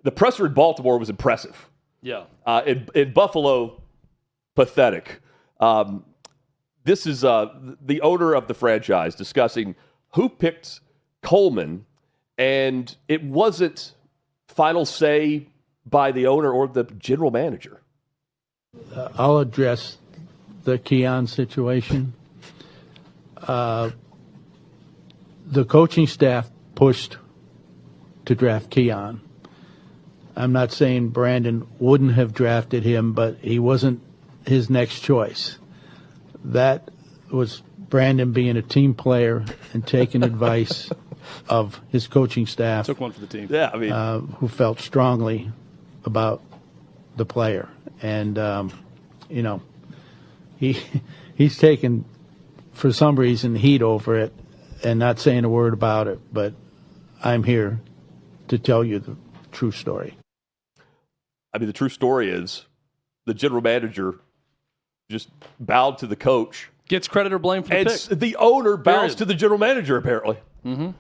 The presser in Baltimore was impressive. Yeah. In Buffalo, pathetic. This is the owner of the franchise discussing who picked Coleman, and it wasn't final say by the owner or the general manager. I'll address the Keon situation. The coaching staff pushed to draft Keon. I'm not saying Brandon wouldn't have drafted him, but he wasn't his next choice. That was Brandon being a team player and taking advice of his coaching staff. Took one for the team. Yeah, I mean, who felt strongly about the player. And, he's taken, for some reason, heat over it and not saying a word about it. But I'm here to tell you the true story. I mean, the true story is the general manager just bowed to the coach. Gets credit or blame for the pick. The owner bows Period. to the general manager, apparently. Mm-hmm.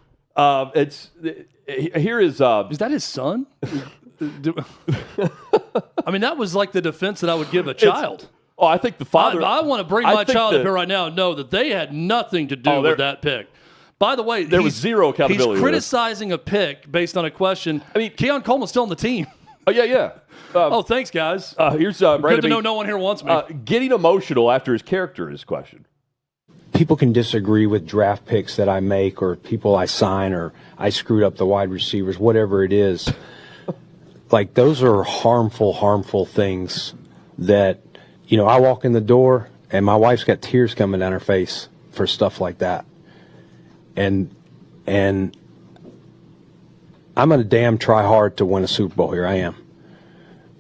Here is... is that his son? I mean, that was like the defense that I would give a child. I think the father... I want to bring my child up here right now and know that they had nothing to do with that pick. By the way, there was zero accountability. He's criticizing a pick based on a question. I mean, Keon Coleman's still on the team. Oh, yeah. Thanks, guys. Here's Brandon Good to know no one here wants me. Getting emotional after his character is question. People can disagree with draft picks that I make or people I sign or I screwed up the wide receivers, whatever it is. Like, those are harmful things that, I walk in the door and my wife's got tears coming down her face for stuff like that. And I'm going to damn try hard to win a Super Bowl here. I am.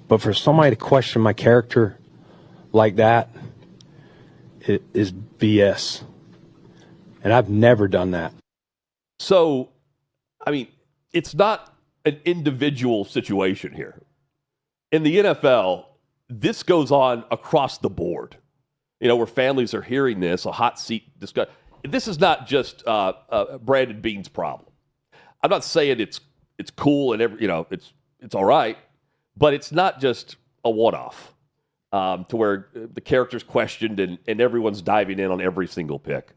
But for somebody to question my character like that, it is BS. And I've never done that. So, I mean, it's not an individual situation here. In the NFL, this goes on across the board. Where families are hearing this, a hot seat discussion. This is not just Brandon Beane's problem. I'm not saying it's cool and it's all right, but it's not just a one-off to where the character's questioned and everyone's diving in on every single pick.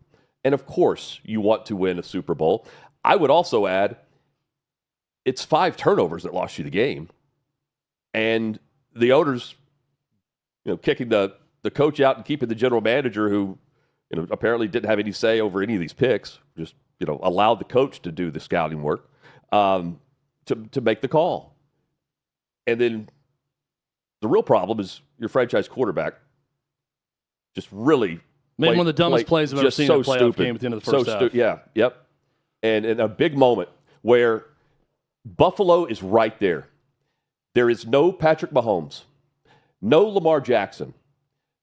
And of course, you want to win a Super Bowl. I would also add, it's 5 turnovers that lost you the game, and the owners, kicking the coach out and keeping the general manager who, apparently didn't have any say over any of these picks. Just allowed the coach to do the scouting work to make the call. And then the real problem is your franchise quarterback just really made one of the dumbest plays I've ever seen in a playoff game at the end of the first half. Yep. And a big moment where Buffalo is right there. There is no Patrick Mahomes, no Lamar Jackson.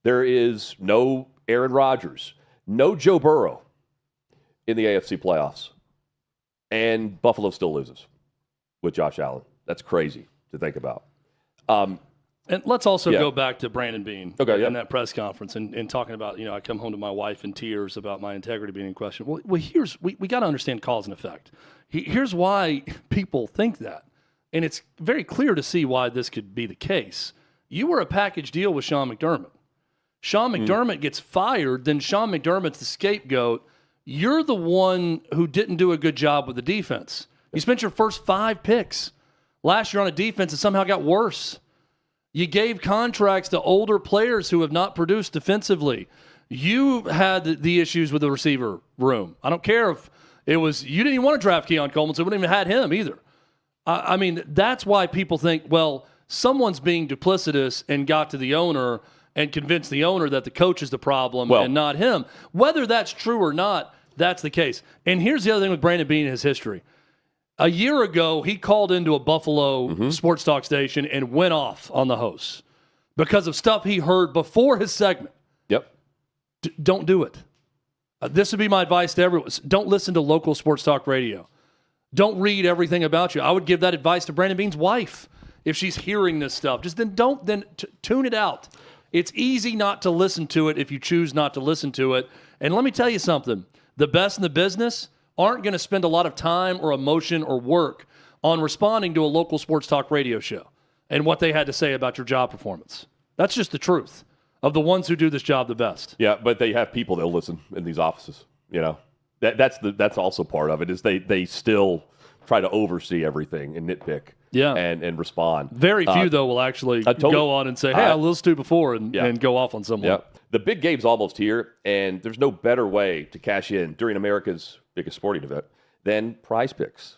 There is no Aaron Rodgers, no Joe Burrow in the AFC playoffs. And Buffalo still loses with Josh Allen. That's crazy to think about. And let's also go back to Brandon Beane in that press conference and talking about, I come home to my wife in tears about my integrity being in question. Well, we got to understand cause and effect. Here's why people think that. And it's very clear to see why this could be the case. You were a package deal with Sean McDermott. Sean McDermott gets fired, then Sean McDermott's the scapegoat. You're the one who didn't do a good job with the defense. You spent your first 5 picks last year on a defense that somehow got worse. You gave contracts to older players who have not produced defensively. You had the issues with the receiver room. I don't care if it was, you didn't even want to draft Keon Coleman, so we wouldn't even had him either. I mean, that's why people think, well, someone's being duplicitous and got to the owner and convinced the owner that the coach is the problem and not him. Whether that's true or not, that's the case. And here's the other thing with Brandon Beane and his history. A year ago, he called into a Buffalo sports talk station and went off on the host because of stuff he heard before his segment. Yep. Don't do it. This would be my advice to everyone. Don't listen to local sports talk radio. Don't read everything about you. I would give that advice to Brandon Beane's wife if she's hearing this stuff. Just tune it out. It's easy not to listen to it if you choose not to listen to it. And let me tell you something. The best in the business aren't going to spend a lot of time or emotion or work on responding to a local sports talk radio show and what they had to say about your job performance. That's just the truth of the ones who do this job the best. Yeah, but they have people that listen in these offices. You know, that's also part of it. Is they still try to oversee everything and nitpick. Yeah. and respond. Very few though will actually go on and say, "Hey, I listened to before," and go off on someone. Yeah. The big game's almost here, and there's no better way to cash in during America's biggest sporting event than Prize Picks,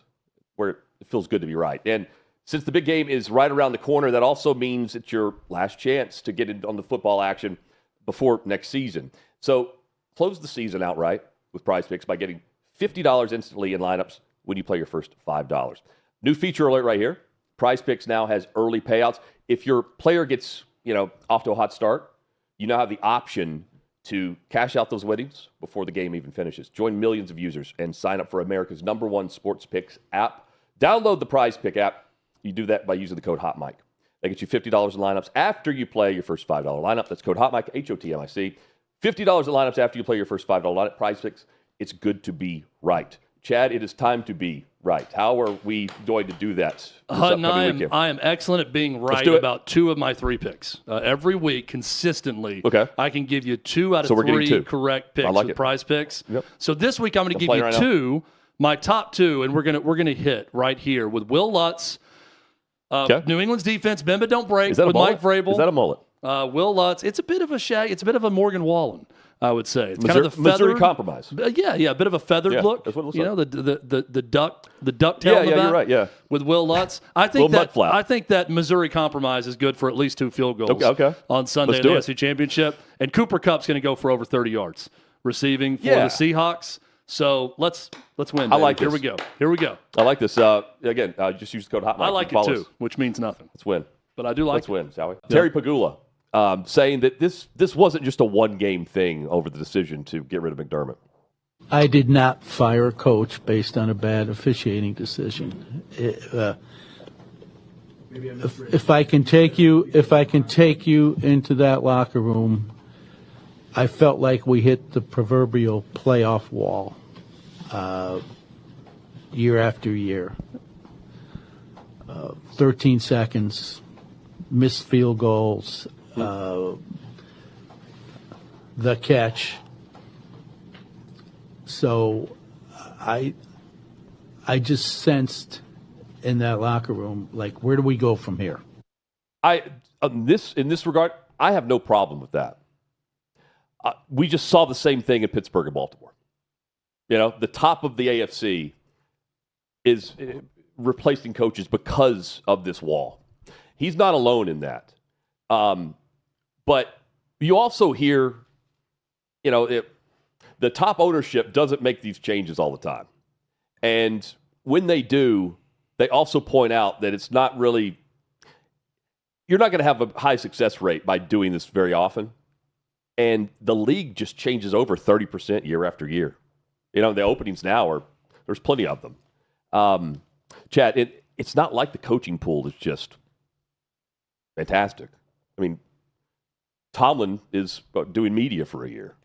where it feels good to be right. And since the big game is right around the corner, that also means it's your last chance to get in on the football action before next season. So close the season outright with Prize Picks by getting $50 instantly in lineups when you play your first $5. New feature alert right here. Prize Picks now has early payouts. If your player gets, off to a hot start, you now have the option to cash out those winnings before the game even finishes. Join millions of users and sign up for America's #1 sports picks app. Download the Prize Pick app. You do that by using the code HOTMIC. They get you $50 in lineups after you play your first $5 lineup. That's code HOTMIC, HOTMIC. $50 in lineups after you play your first $5 lineup. Prize Picks. It's good to be right. Chad, it is time to be right. How are we going to do that this upcoming weekend? I am excellent at being right about 2 of my 3 picks. Every week, consistently, I can give you 2 out of 3 correct picks with Prize Picks. Yep. So this week, I'm going to give you 2, my top 2, and we're going to hit right here with Will Lutz, New England's defense, bend but don't break, with Mike Vrabel. Is that a mullet? Will Lutz. It's a bit of a shag. It's a bit of a Morgan Wallen, I would say. It's kind of the feathered, Missouri compromise. Yeah, a bit of a feathered look. That's what it looks like. The duck tail. Yeah, you're right. Yeah, with Will Lutz, I think that Missouri compromise is good for at least 2 field goals. On Sunday in the AFC Championship, and Cooper Kupp's going to go for over 30 yards receiving for the Seahawks. So let's win. I like this. Here we go. I like this. Again, just use the code HOTMIC. I like it too, which means nothing. Let's win. But I do like Let's win, shall we? Terry Pegula. Saying that this wasn't just a one-game thing over the decision to get rid of McDermott. I did not fire a coach based on a bad officiating decision. If I can take you into that locker room, I felt like we hit the proverbial playoff wall year after year. 13 seconds, missed field goals. The catch. So I just sensed in that locker room, like, where do we go from here? In this regard, I have no problem with that. We just saw the same thing in Pittsburgh and Baltimore. The top of the AFC is replacing coaches because of this wall. He's not alone in that. But you also hear, the top ownership doesn't make these changes all the time. And when they do, they also point out that it's not really, you're not going to have a high success rate by doing this very often. And the league just changes over 30% year after year. The openings now there's plenty of them. Chad, it's not like the coaching pool is just fantastic. I mean, Tomlin is doing media for a year.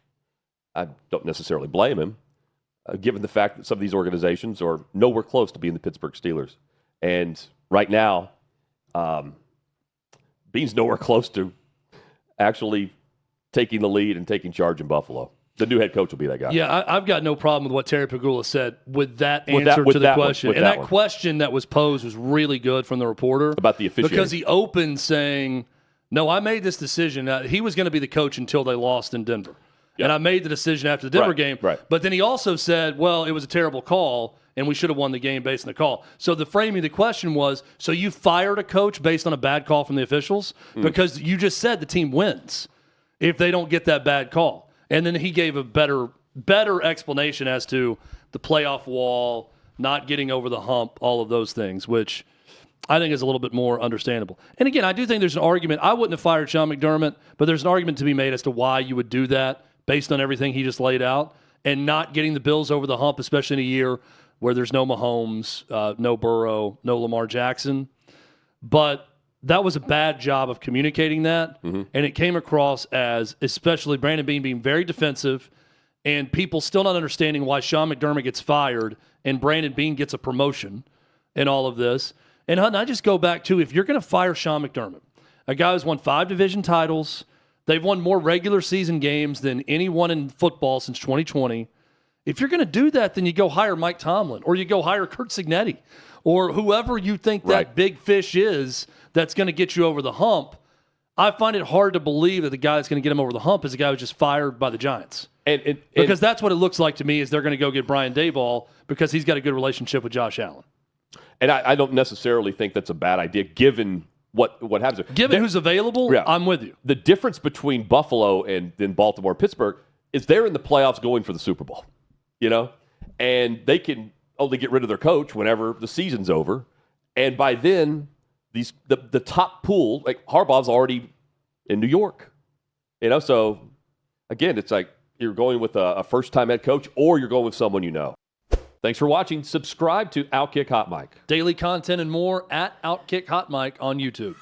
I don't necessarily blame him, given the fact that some of these organizations are nowhere close to being the Pittsburgh Steelers. And right now, Beane's nowhere close to actually taking the lead and taking charge in Buffalo. The new head coach will be that guy. Yeah, I've got no problem with what Terry Pegula said with that answer to the question. And that question that was posed was really good from the reporter. About the officiating. Because he opened saying, no, I made this decision. He was going to be the coach until they lost in Denver. Yep. And I made the decision after the Denver game. Right. But then he also said, well, it was a terrible call, and we should have won the game based on the call. So the framing of the question was, so you fired a coach based on a bad call from the officials? Because you just said the team wins if they don't get that bad call. And then he gave a better explanation as to the playoff wall, not getting over the hump, all of those things, which I think is a little bit more understandable. And again, I do think there's an argument. I wouldn't have fired Sean McDermott, but there's an argument to be made as to why you would do that based on everything he just laid out and not getting the Bills over the hump, especially in a year where there's no Mahomes, no Burrow, no Lamar Jackson. But that was a bad job of communicating that, and it came across as, especially Brandon Beane being very defensive, and people still not understanding why Sean McDermott gets fired and Brandon Beane gets a promotion. in all of this. And Hutton, I just go back to, if you're going to fire Sean McDermott, a guy who's won 5 division titles, they've won more regular season games than anyone in football since 2020. If you're going to do that, then you go hire Mike Tomlin, or you go hire Kurt Signetti, or whoever you think that big fish is that's going to get you over the hump. I find it hard to believe that the guy that's going to get him over the hump is the guy who was just fired by the Giants. Because that's what it looks like to me, is they're going to go get Brian Daboll because he's got a good relationship with Josh Allen. And I don't necessarily think that's a bad idea, given what happens. Given who's available, I'm with you. The difference between Buffalo and then Baltimore, Pittsburgh, is they're in the playoffs going for the Super Bowl, and they can only get rid of their coach whenever the season's over. And by then, the top pool, like Harbaugh's already in New York, So again, it's like you're going with a first-time head coach, or you're going with someone you know. Thanks for watching. Subscribe to OutKick Hot Mic. Daily content and more at OutKick Hot Mic on YouTube.